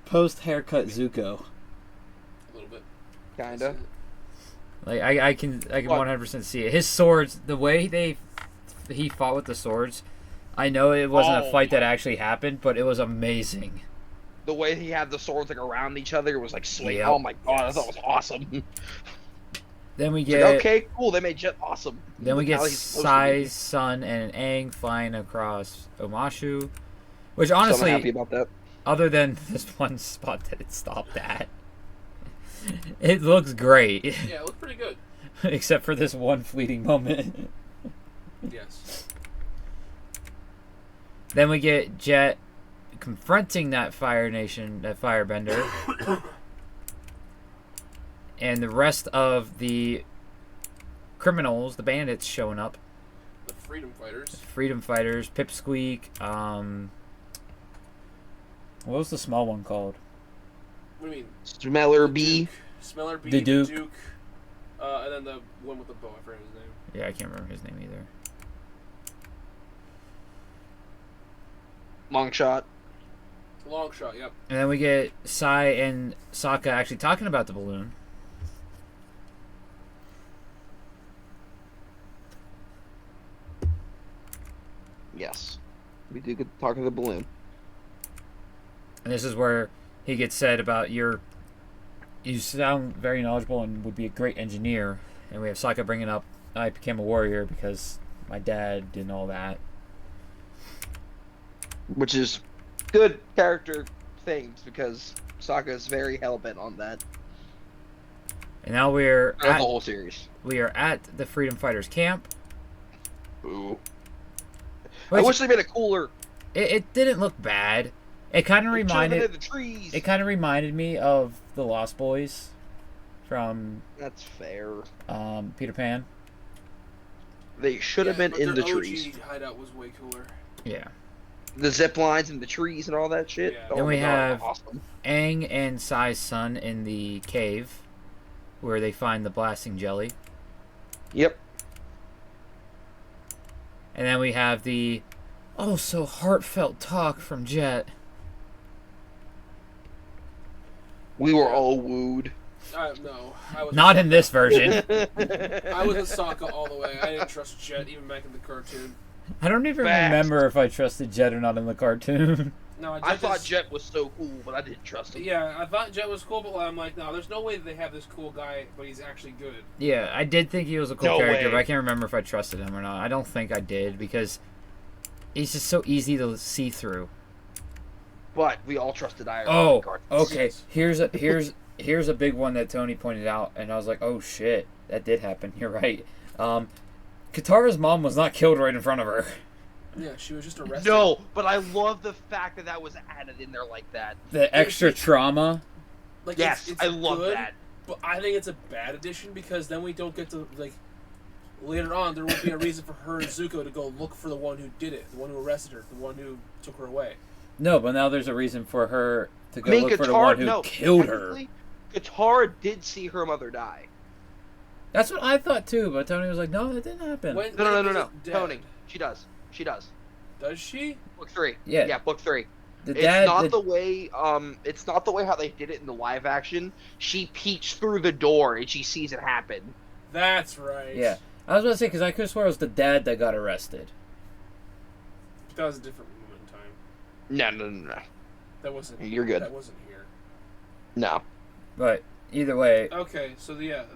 Post-haircut Zuko. A little bit. Kinda. Like, I can 100% see it. His swords, the way he fought with the swords, I know it wasn't a fight that actually happened, but it was amazing. The way he had the swords around each other was sweet. Yep. Oh my god, I thought it was awesome. Then we get okay, cool. They made Jet awesome. Then we get How he's supposed to be. Sai's son and Aang flying across Omashu, which So I'm honestly, happy about that. other than this one spot that it stopped at, it looks great. Yeah, it looked pretty good. Except for this one fleeting moment. Yes. Then we get Jet confronting that Fire Nation, that Firebender. And the rest of the criminals, the bandits, showing up. The Freedom Fighters. Freedom Fighters, Pipsqueak, what was the small one called? What do you mean? Smeller B. Smeller B, The Duke. and then the one with the bow, I forget his name. Yeah, I can't remember his name either. Long shot. Long shot, yep. And then we get Sai and Sokka actually talking about the balloon. Yes. We do get to talk to the balloon. And this is where he gets said about you sound very knowledgeable and would be a great engineer. And we have Sokka bringing up, I became a warrior because my dad did all that. Which is good character things because Sokka is very hell-bent on that. And now we're The whole series. We are at the Freedom Fighters camp. Ooh. Which, I wish they made it cooler. It didn't look bad. It kind of reminded the trees. It kind of reminded me of the Lost Boys from That's fair. Peter Pan. They should have been in the trees. The hideout was way cooler. Yeah. The zip lines and the trees and all that shit. Yeah. Oh Then we my God, have awesome. Aang and Sai's son in the cave where they find the blasting jelly. Yep. And then we have the Oh, so heartfelt talk from Jet. We were all wooed. No, I was not in this version. I was a Sokka all the way. I didn't trust Jet even back in the cartoon. I don't even remember if I trusted Jet or not in the cartoon. No, I thought Jet was so cool, but I didn't trust him. Yeah, I thought Jet was cool, but I'm like, no, there's no way that they have this cool guy, but he's actually good. Yeah, I did think he was a cool character, but I can't remember if I trusted him or not. I don't think I did, because he's just so easy to see through. But we all trusted Iron. Oh, okay. Here's a big one that Tony pointed out, and I was like, oh shit, that did happen. You're right. Katara's mom was not killed right in front of her. Yeah, she was just arrested. No, but I love the fact that was added in there like that. The extra trauma. Like, yes, it's I love good, that. But I think it's a bad addition because then we don't get to, like, later on there won't be a reason for her and Zuko to go look for the one who did it, the one who arrested her, the one who took her away. No, but now there's a reason for her to go look for the one who killed her. Katara did see her mother die. That's what I thought too, but Tony was like, no, that didn't happen. No. Tony, she does. She does. Does she? Book 3. Yeah. Yeah, book 3. It's not the way how they did it in the live action. She peeks through the door and she sees it happen. That's right. Yeah. I was going to say, because I could have sworn it was the dad that got arrested. That was a different moment in time. No. That wasn't. You're good. That wasn't here. No. But either way. Okay, so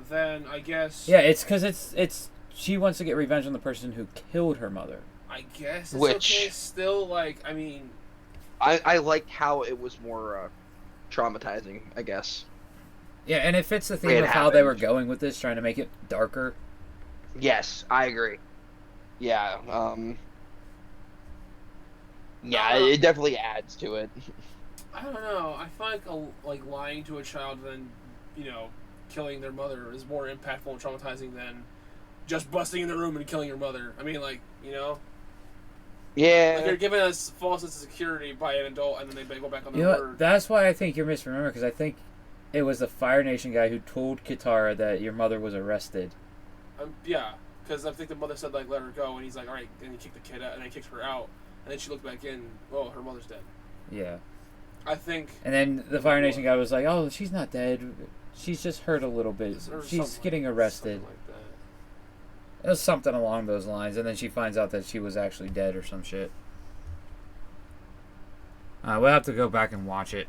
then I guess. Yeah, it's because it's she wants to get revenge on the person who killed her mother. I guess it's okay. Still, like, I mean. I like how it was more traumatizing, I guess. Yeah, and it fits the theme of how they were going with this, trying to make it darker. Yes, I agree. Yeah, it definitely adds to it. I don't know. I find like lying to a child and then, killing their mother is more impactful and traumatizing than just busting in the room and killing your mother. I mean, like, Yeah. Like, you're giving us false sense of security by an adult, and then they go back on their word. That's why I think you're misremembering, because I think it was the Fire Nation guy who told Katara that your mother was arrested. Yeah, because I think the mother said, like, let her go, and he's like, all right, and he kicked the kid out, and then he kicks her out, and then she looked back in, oh, her mother's dead. Yeah. I think... And then the Fire Nation guy was like, oh, she's not dead. She's just hurt a little bit. She's getting arrested. Like that. It was something along those lines, and then she finds out that she was actually dead or some shit. We'll have to go back and watch it.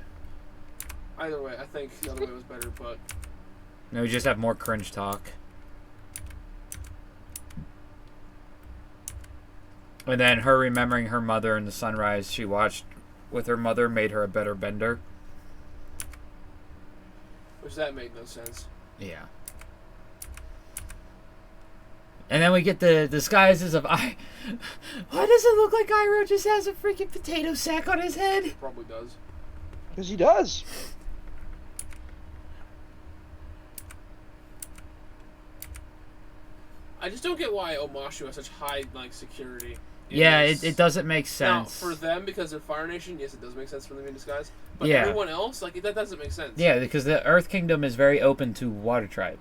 Either way, I think the other way was better, but... No, we just have more cringe talk. And then her remembering her mother and the sunrise she watched with her mother made her a better bender. Which that made no sense. Yeah. And then we get the disguises of Why does it look like Iroh just has a freaking potato sack on his head? Probably does. Because he does. I just don't get why Omashu has such high, like, security. Yeah, it doesn't make sense. Now, for them, because they're Fire Nation, yes, it does make sense for them in disguise. But yeah. Everyone else, like, that doesn't make sense. Yeah, because the Earth Kingdom is very open to Water Tribe.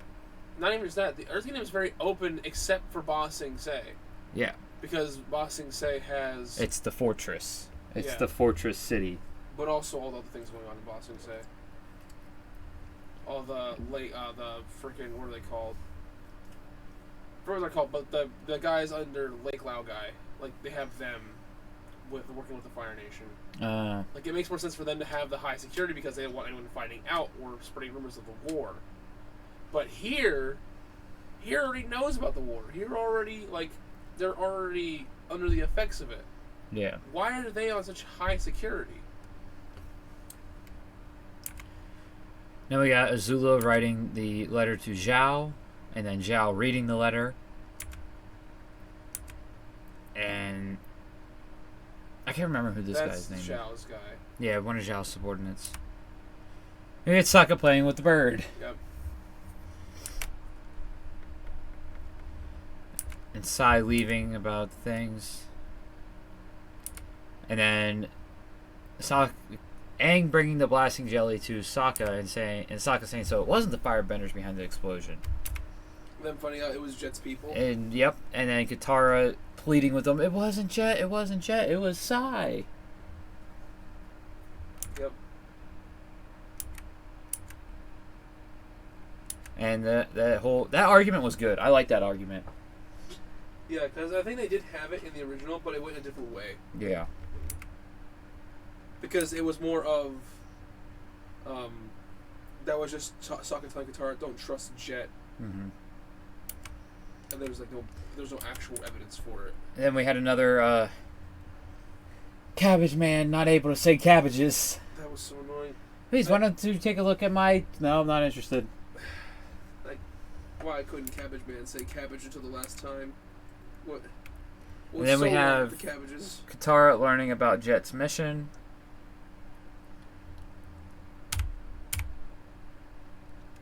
Not even just that. The Earth Kingdom is very open, except for Ba Sing Se. Yeah. Because Ba Sing Se has... It's the fortress. It's the fortress city. But also all the other things going on in Ba Sing Se. All the freaking, what are they called? I forget what they're called, but the guys under Lake Lao guy, like, they have them working with the Fire Nation. Like, it makes more sense for them to have the high security because they don't want anyone finding out or spreading rumors of the war. But here, he already knows about the war. They're already under the effects of it. Yeah. Why are they on such high security? Now we got Azula writing the letter to Zhao, and then Zhao reading the letter. And I can't remember who this guy's name is. That's Zhao's guy. Yeah, one of Zhao's subordinates. Maybe it's Sokka playing with the bird. Yep. And Sai leaving about things. And then Aang bringing the blasting jelly to Sokka and Sokka saying, so it wasn't the firebenders behind the explosion. Then finding out it was Jet's people. And yep, and then Katara pleading with him, it wasn't Jet, it was Sai. Yep. And that argument was good. I like that argument. Yeah, because I think they did have it in the original, but it went a different way. Yeah. Because it was more of, that was just Sokka telling Katara, don't trust Jet. Mm-hmm. And there's no actual evidence for it. And then we had another cabbage man not able to say cabbages. That was so annoying. Please, why don't you take a look at my... No, I'm not interested. Like, why couldn't Cabbage Man say cabbage until the last time? What? And then we have the cabbages? Katara learning about Jet's mission.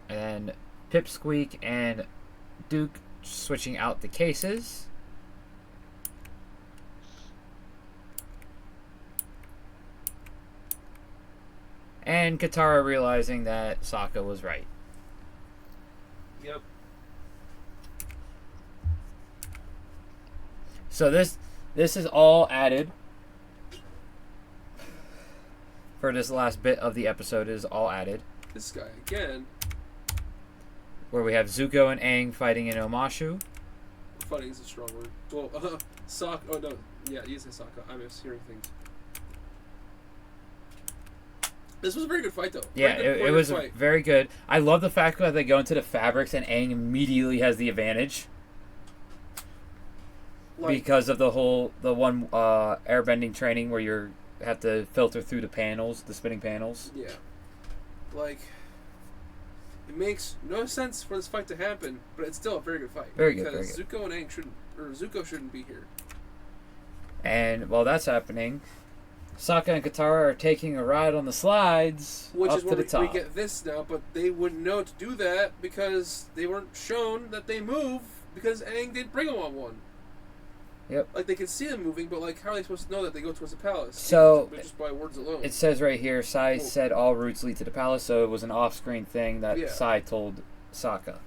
And Pipsqueak and Duke switching out the cases. And Katara realizing that Sokka was right. Yep. So this is all added for this last bit of the episode. Is all added. This guy again. Where we have Zuko and Aang fighting in Omashu. Fighting is a strong word. Well, Sokka. Oh no, yeah, you say Sokka. I'm mishearing things. This was a very good fight, though. Yeah, it was very good. I love the fact that they go into the fabrics and Aang immediately has the advantage. Because of the one airbending training where you have to filter through the panels, the spinning panels. Yeah. Like, it makes no sense for this fight to happen, but it's still a very good fight. Very good, because very good. Zuko and Aang Zuko shouldn't be here. And while that's happening, Sokka and Katara are taking a ride on the slides Which up is to where the top. we get this now, but they wouldn't know to do that because they weren't shown that they move because Aang didn't bring them on one. Yep. Like, they can see them moving, but, like, how are they supposed to know that they go towards the palace? So, just by words alone. It says right here, Sai said all routes lead to the palace, so it was an off-screen thing that Sai told Sokka.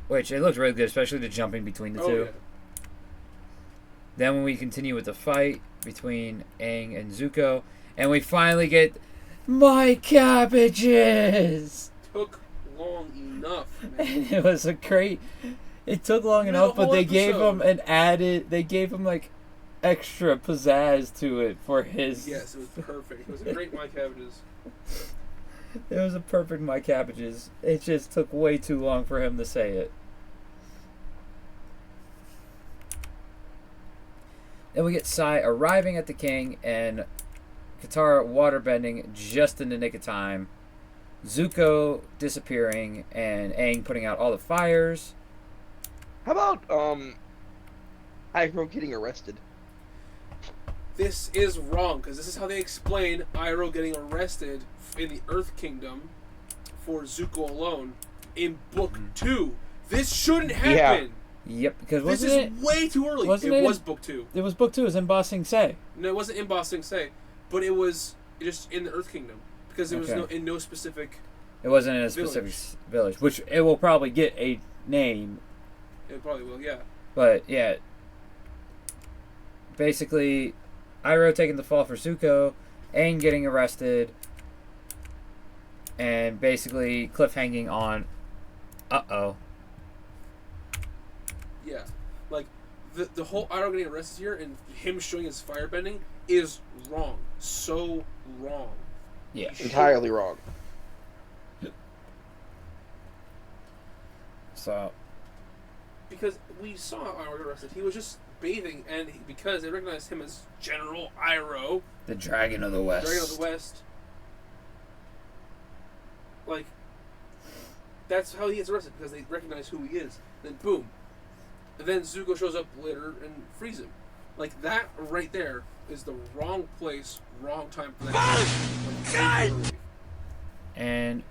Which, it looked really good, especially the jumping between the two. Yeah. Then when we continue with the fight between Aang and Zuko, and we finally get my cabbages! Took long enough, man. It was a great... It took long enough, but they gave him they gave him, like, extra pizzazz to it for his... Yes, it was perfect. It was a great my cabbages. It was a perfect my cabbages. It just took way too long for him to say it. Then we get Sai arriving at the king and Katara waterbending just in the nick of time. Zuko disappearing and Aang putting out all the fires. How about Iroh getting arrested? This is wrong, because this is how they explain Iroh getting arrested in the Earth Kingdom for Zuko alone in Book 2. This shouldn't happen. Yep, because this is way too early. It was Book 2. It was Book 2. It was in Ba Sing Se. No, it wasn't in Ba Sing Se, but it was just in the Earth Kingdom because it was in no specific. It wasn't in a specific village, which it will probably get a name. It probably will, yeah. But yeah, basically, Iroh taking the fall for Zuko, Aang getting arrested, and basically cliffhanging on, uh-oh. Yeah, like the whole Iroh getting arrested here and him showing his firebending is wrong, so wrong. Yeah, entirely wrong. So, because we saw Iroh get arrested, he was just bathing, and because they recognized him as General Iroh, the Dragon of the West. Like, that's how he gets arrested, because they recognize who he is. Then boom. And then Zuko shows up later and frees him. Like, that right there is the wrong place, wrong time for that. And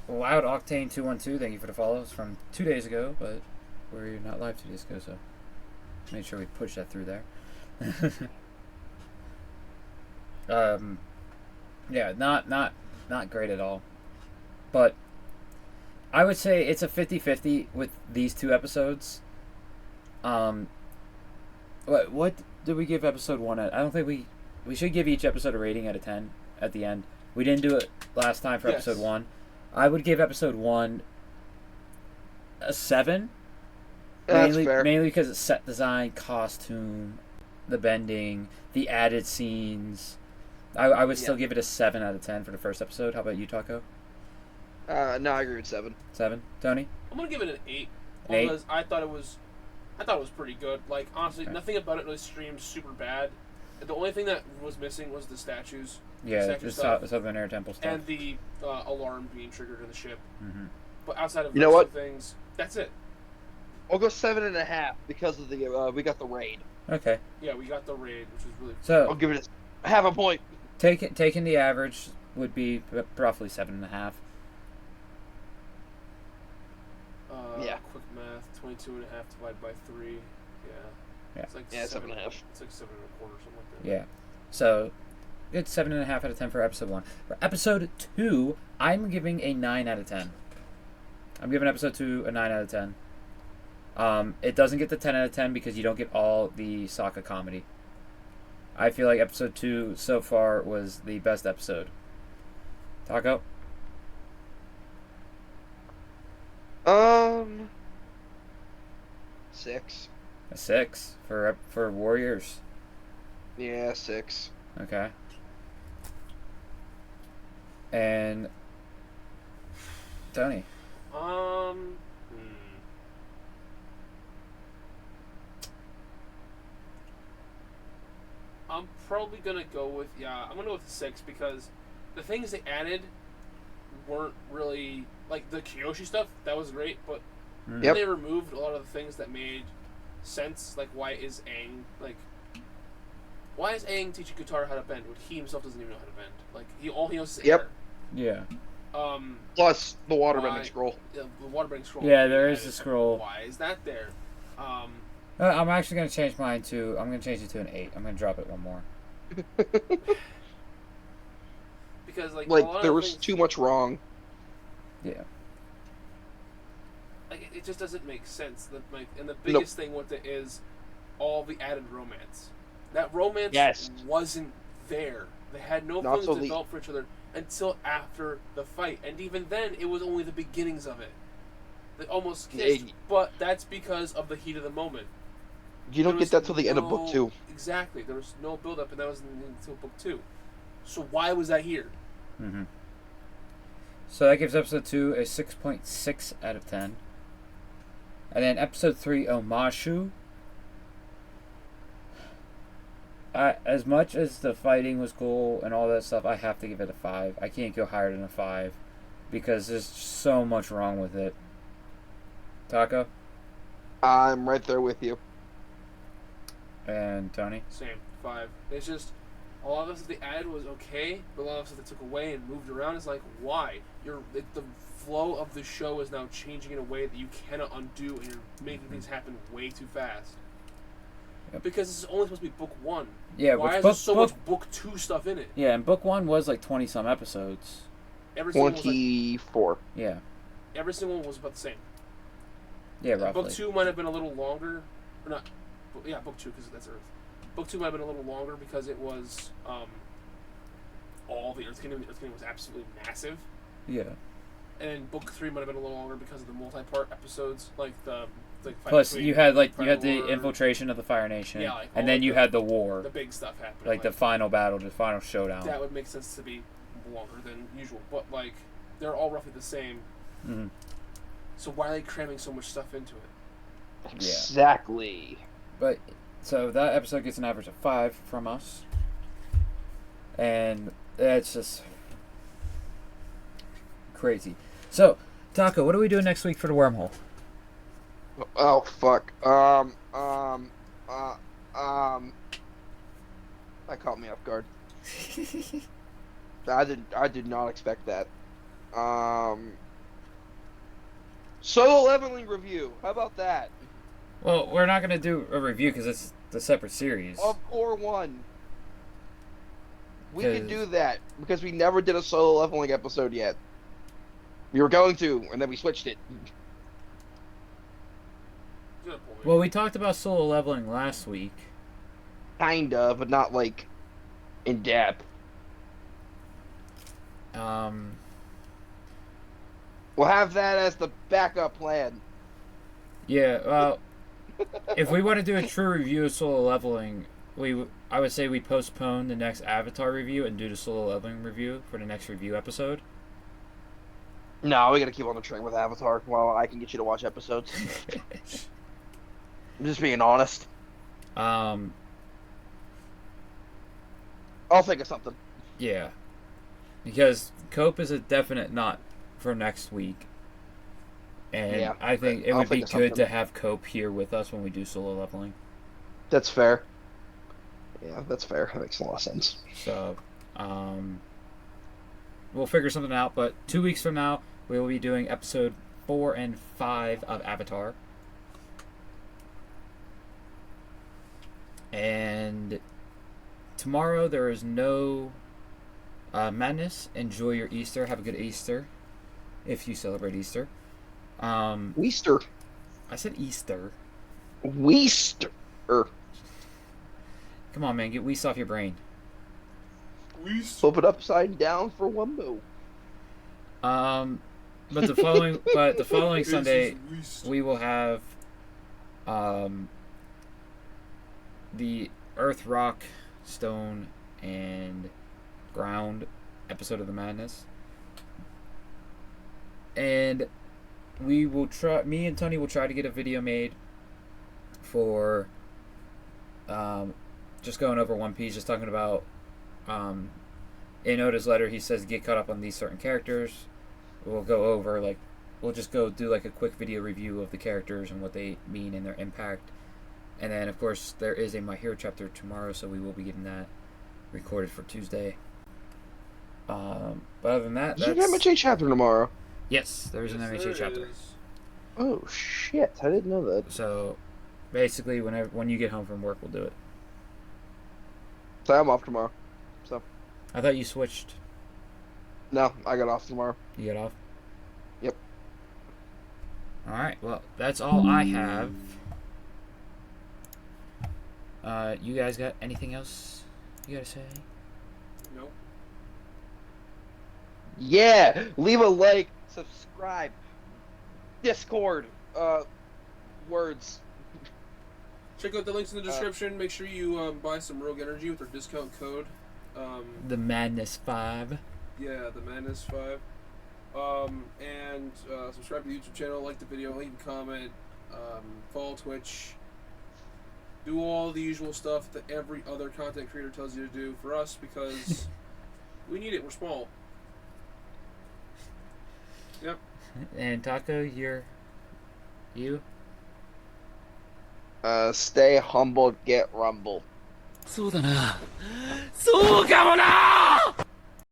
Loud Octane 212, thank you for the follows from 2 days ago, but we're not live 2 days ago, so made sure we push that through there. Yeah, not great at all. But I would say it's a 50-50 with these 2 episodes. What did we give episode 1 at? I don't think we should give each episode a rating out of 10 at the end. We didn't do it last time for episode 1. I would give episode 1 a 7. That's fair. Mainly because it's set design, costume, the bending, the added scenes. I would still give it a 7 out of 10 for the first episode. How about you, Taco? No, I agree with 7. 7, Tony? I'm gonna give it an 8 8? because I thought it was pretty good. Like honestly, nothing about it really screamed super bad. The only thing that was missing was the statues. Yeah, the Southern Air Temple stuff. And the alarm being triggered in the ship. Mm-hmm. But outside of those two things, that's it. I'll go 7.5 because of the we got the raid. Okay. Yeah, we got the raid, which was really. So I'll give it half a point. Taking the average would be roughly 7.5. Yeah. Quick math: 22.5 divided by 3. Yeah. It's like 7.5. It's like 7.25, something like that. Yeah. So it's 7.5 out of 10 for episode 1. For episode 2, I'm giving a 9 out of 10. I'm giving episode 2 a 9 out of 10. It doesn't get the 10 out of 10 because you don't get all the Sokka comedy. I feel like episode 2 so far was the best episode. Taco? 6. A 6 for Warriors. Yeah, 6. Okay. And Tony? I'm probably gonna go with I'm gonna go with 6 because the things they added weren't really like the Kyoshi stuff. That was great, but then they removed a lot of the things that made sense. Like why is Aang teaching Katara how to bend when he himself doesn't even know how to bend? Like all he knows is air. Yeah. Plus the waterbending scroll. Yeah, the waterbending scroll. Yeah, there is a scroll. Why is that there? I'm actually going to change mine to... I'm going to change it to an 8. I'm going to drop it one more. Because, like there was too much wrong. Yeah. Like, it just doesn't make sense. And the biggest thing with it is all the added romance. That romance wasn't there. They had no feelings to develop for each other until after the fight. And even then, it was only the beginnings of it. They almost kissed, but that's because of the heat of the moment. You don't get that till the end of book 2. Exactly. There was no build-up, and that was until book 2. So why was that here? Mm-hmm. So that gives episode 2 a 6.6 out of 10. And then episode 3, Omashu. As much as the fighting was cool and all that stuff, I have to give it a 5. I can't go higher than a 5 because there's so much wrong with it. Taco? I'm right there with you. And Tony? Same, 5. It's just a lot of stuff they added was okay, but a lot of stuff they took away and moved around is like, why? The flow of the show is now changing in a way that you cannot undo, and you're making things happen way too fast. Yep. Because it's only supposed to be book 1. Yeah, why is there so much book 2 stuff in it? Yeah, and book 1 was like 20-some episodes. 24. Yeah. Every single one was about the same. Yeah, roughly. Book 2 might have been a little longer, or not. Yeah, book 2 because that's Earth. Book 2 might have been a little longer because it was all the Earth Kingdom. The Earth Kingdom was absolutely massive. Yeah. And book 3 might have been a little longer because of the multi-part episodes, like the plus you had the infiltration of the Fire Nation, yeah, and then you had the war, the big stuff happening, like the final battle, the final showdown. That would make sense to be longer than usual, but like they're all roughly the same. Mm-hmm. So why are they cramming so much stuff into it? Exactly. But so that episode gets an average of 5 from us, and it's just crazy. So, Taco, what are we doing next week for the wormhole? Oh fuck. That caught me off guard. I did not expect that. Solo leveling review. How about that? Well, we're not gonna do a review because it's the separate series. Of Core 1. We can do that because we never did a solo leveling episode yet. We were going to, and then we switched it. Good point. Well, we talked about solo leveling last week. Kinda, but not like in depth. We'll have that as the backup plan. Yeah, well, if we want to do a true review of solo leveling, I would say we postpone the next Avatar review and do the solo leveling review for the next review episode. No, we gotta keep on the train with Avatar while I can get you to watch episodes. I'm just being honest. I'll think of something. Yeah. Because Cope is a definite not for next week. And yeah, I think it would be good to have Cope here with us when we do solo leveling. That's fair. Yeah, that's fair. That makes a lot of sense. So, we'll figure something out. But 2 weeks from now, we will be doing episode 4 and 5 of Avatar. And tomorrow there is no madness. Enjoy your Easter. Have a good Easter, if you celebrate Easter. Easter. I said Easter. Easter. Come on, man. Get Weast off your brain. Flip it upside down for Wumbo. But the following Sunday we will have the Earth, Rock, Stone, and Ground episode of the Madness. And me and Tony will try to get a video made for just going over One Piece, just talking about in Oda's letter he says get caught up on these certain characters. We'll go over we'll just go do a quick video review of the characters and what they mean and their impact. And then of course there is a My Hero chapter tomorrow, so we will be getting that recorded for Tuesday. But other than that, there's an MHA chapter tomorrow. Yes, there is an MHA chapter. Oh shit! I didn't know that. So, basically, when you get home from work, we'll do it. So I'm off tomorrow. So. I thought you switched. No, I got off tomorrow. You got off? Yep. All right. Well, that's all I have. You guys got anything else you gotta say? Nope. Yeah, leave a like, subscribe, Discord, words. Check out the links in the description. Make sure you buy some Rogue Energy with our discount code. The Madness 5. Yeah, the Madness 5. And subscribe to the YouTube channel, like the video, leave a comment, follow Twitch. Do all the usual stuff that every other content creator tells you to do for us, because we need it. We're small. Yep. And Taco, you? Stay humble, get rumble. そうだな。そうかもな